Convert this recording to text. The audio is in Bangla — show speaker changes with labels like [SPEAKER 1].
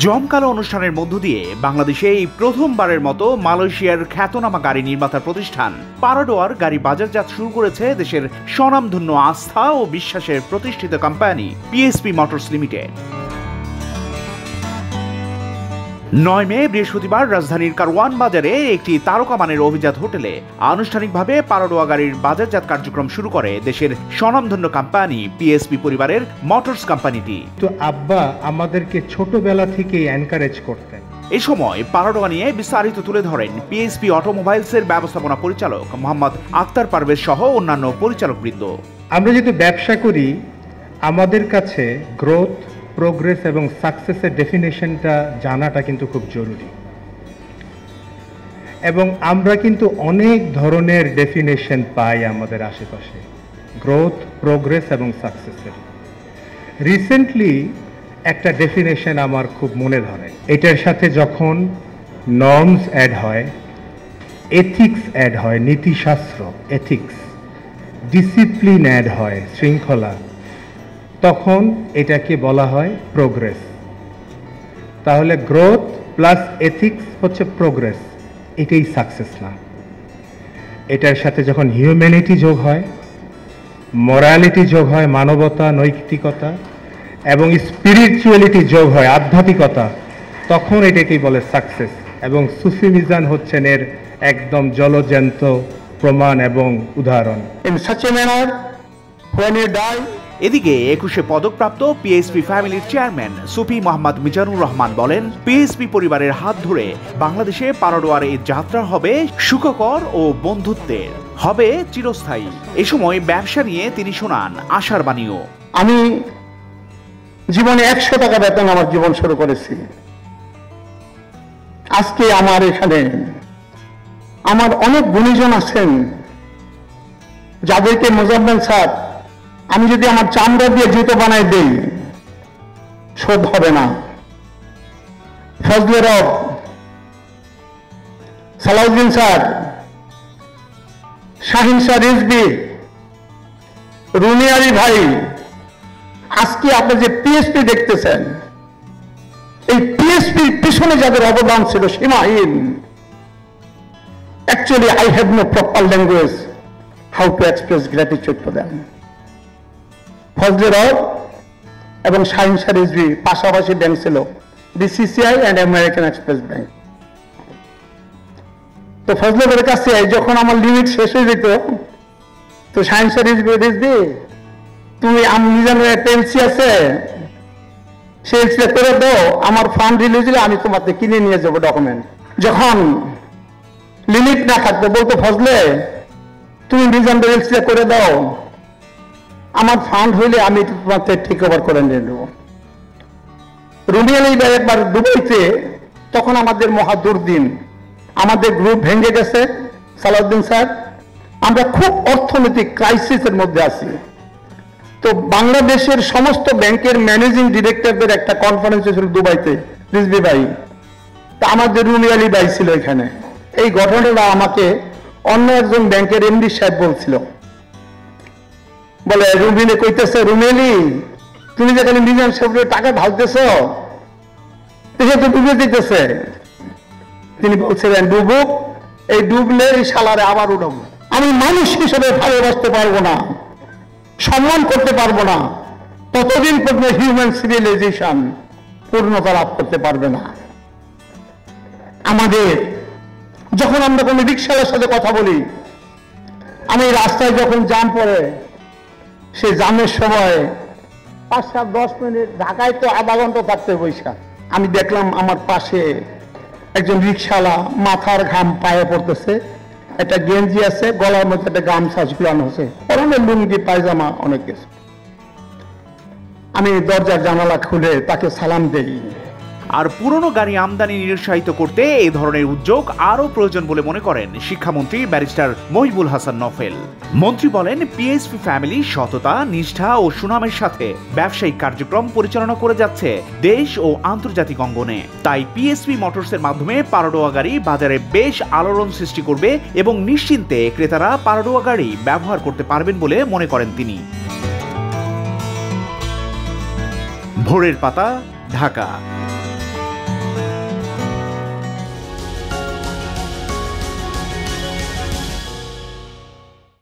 [SPEAKER 1] জমকালো অনুষ্ঠানের মধ্য দিয়ে বাংলাদেশে এই প্রথমবারের মতো মালয়েশিয়ার খ্যাতনামা গাড়ি নির্মাতা প্রতিষ্ঠান পারাডোয়ার গাড়ি বাজারজাত শুরু করেছে দেশের স্বনামধন্য আস্থা ও বিশ্বাসের প্রতিষ্ঠিত কোম্পানি পিএসপি মোটরস লিমিটেড। 9 মে বৃহস্পতিবার রাজধানীর কারওয়ান বাজারে একটি তারকামানের অভিজাত হোটেলে আনুষ্ঠানিকভাবে পারাডোয়া গাড়ির বাজারজাত কার্যক্রম শুরু করে দেশের স্বনামধন্য কোম্পানি পিএসপি পরিবারের মোটরস কোম্পানিটি।
[SPEAKER 2] তো আব্বা আমাদেরকে ছোটবেলা থেকেই এনকারেজ করতেন।
[SPEAKER 1] এ সময় পারাডোয়া নিয়ে বিস্তারিত তুলে ধরেন পিএসপি অটোমোবাইলসের ব্যবস্থাপনা পরিচালক মোহাম্মদ আক্তার পারভেজ সহ অন্যান্য পরিচালকবৃন্দ।
[SPEAKER 2] আমরা যেহেতু ব্যবসা করি, আমাদের কাছে গ্রোথ, প্রোগ্রেস এবং সাকসেসের ডেফিনেশনটা জানাটা কিন্তু খুব জরুরি, এবং আমরা কিন্তু অনেক ধরনের ডেফিনেশন পাই আমাদের আশেপাশে গ্রোথ, প্রোগ্রেস এবং সাকসেসের। রিসেন্টলি একটা ডেফিনেশন আমার খুব মনে ধরে। এটার সাথে যখন নর্মস অ্যাড হয়, এথিক্স অ্যাড হয়, নীতিশাস্ত্র এথিক্স, ডিসিপ্লিন অ্যাড হয়, শৃঙ্খলা, তখন এটাকে বলা হয় প্রোগ্রেস। তাহলে গ্রোথ প্লাস এথিক্স হচ্ছে প্রোগ্রেস, এটাই সাকসেস না। এটার সাথে যখন হিউম্যানিটি যোগ হয়, মোরালিটি যোগ হয়, মানবতা, নৈতিকতা এবং স্পিরিচুয়ালিটি যোগ হয়, আধ্যাত্মিকতা, তখন এটাকেই বলে সাকসেস। এবং সুফি মিজান হচ্ছেন এর একদম জলজ্যান্ত প্রমাণ এবং উদাহরণ।
[SPEAKER 3] In such a manner, when you die,
[SPEAKER 1] এদিকে 21শে পদকপ্রাপ্ত পিএসপি ফ্যামিলির চেয়ারম্যান সুফি মোহাম্মদ মিজানুর রহমান বলেন, পিএসপি পরিবারের হাত ধরে বাংলাদেশে পারাডোয়ার এই যাত্রা হবে সুখকর ও বন্ধুত্বের, হবে চিরস্থায়ী। এ সময় ব্যবসা নিয়ে তিনি শোনান আশার বাণীও।
[SPEAKER 3] আমি জীবনে 100 টাকা বেতন আমার জীবন শুরু করেছি। আজকে আমার এখানে আমার অনেক গুণীজন আছেন যাদেরকে মোজাম্মেল স্যার আমি যদি আমার চামড়া দিয়ে জুতো বানাই দেই শোধ হবে না। ফজলে রব, সালাউদ্দিন স্যার, শাহিন স্যার, রিজভি, রুমি আলী ভাই, আজকে আপনি যে পিএসপি দেখতেছেন, এই পিএসপির পিছনে যাদের অবদান ছিল সীমাহীন। Actually, I have no proper language how to express gratitude to them. Fazle রব এবং শাহিন স্যার, রিজভি পাশাপাশি ব্যাংক ছিল, BCCI and American express bank. তো ফজলে রবের কাছে যখন আমার লিমিট শেষ হয়ে যেত, তো শাহিন স্যার, রিজভি তুমি মিজানের একটা এলসি আছে, সে এলসিটা করে দাও, আমার ফান্ড রিলিজ হলে আমি তোমাকে কিনে নিয়ে যাবো ডকুমেন্ট। যখন লিমিট না থাকতো বলতো, ফজলে তুমি মিজানের এলসিটা করে দাও, আমার ফান্ড হইলে আমি তোমাকে ঠিক ওভার করে নিয়ে নেব। রুমি আলী ভাই একবার দুবাইতে, তখন আমাদের মহা দুর্দিন, আমাদের গ্রুপ ভেঙে গেছে, সালাউদ্দিন স্যার, আমরা খুব অর্থনৈতিক ক্রাইসিসের মধ্যে আছি। তো বাংলাদেশের সমস্ত ব্যাংকের ম্যানেজিং ডিরেক্টরদের একটা কনফারেন্স ছিল দুবাইতে, রিজভি ভাই, তা আমাদের রুমি আলী ভাই ছিল এখানে। এই ঘটনাটা আমাকে অন্য একজন ব্যাংকের এমডি সাহেব বলছিল, বলে রুমিনে কইতেছে, রুমিলি তুমি যেখানে মিজান সাহেবের টাকা ঢালতেছ, সে তো ডুবে দিতেছে। তিনি বলছিলেন, ডুবুক, এই ডুবলে এই শালারে আবার উঠব। আমি মানুষ হিসেবে ভালোবাসতে পারবো না, সম্মান করতে পারবো না, ততদিন পর্যন্ত হিউম্যান সিভিলাইজেশন পূর্ণতা লাভ করতে পারবে না। আমাদের যখন আমরা কোনো রিক্সাওয়ালার সাথে কথা বলি, আমি রাস্তায় যখন জ্যাম পড়ে, সেই জ্যামের সময় 5-10 মিনিট, ঢাকায় তো আধা ঘন্টা থাকতে বৈশা, আমি দেখলাম আমার পাশে একজন রিক্সাওয়ালা, মাথার ঘাম পায়ে পড়তেছে, একটা গেঞ্জি আছে, গলার মধ্যে একটা গামছা ঝুলানো হচ্ছে, পরনে লুঙ্গি, পায়জামা, অনেক কিছু। আমি দরজার জানালা খুলে তাকে সালাম দেই।
[SPEAKER 1] আর পুরনো গাড়ি আমদানি নিরুৎসাহিত করতে এই ধরনের উদ্যোগ আরও প্রয়োজন বলে মনে করেন শিক্ষামন্ত্রী ব্যারিস্টার মহিবুল হাসান নফেল। মন্ত্রী বলেন, পিএসপি ফ্যামিলি সততা, নিষ্ঠা ও সুনামের সাথে ব্যবসায়িক কার্যক্রম পরিচালনা করে যাচ্ছে দেশ ও আন্তর্জাতিক অঙ্গনে। তাই পিএসপি মোটরসের মাধ্যমে পারাডোয়া গাড়ি বাজারে বেশ আলোড়ন সৃষ্টি করবে এবং নিশ্চিন্তে ক্রেতারা পারাডোয়া গাড়ি ব্যবহার করতে পারবেন বলে মনে করেন তিনি। ভোরের পাতা, ঢাকা।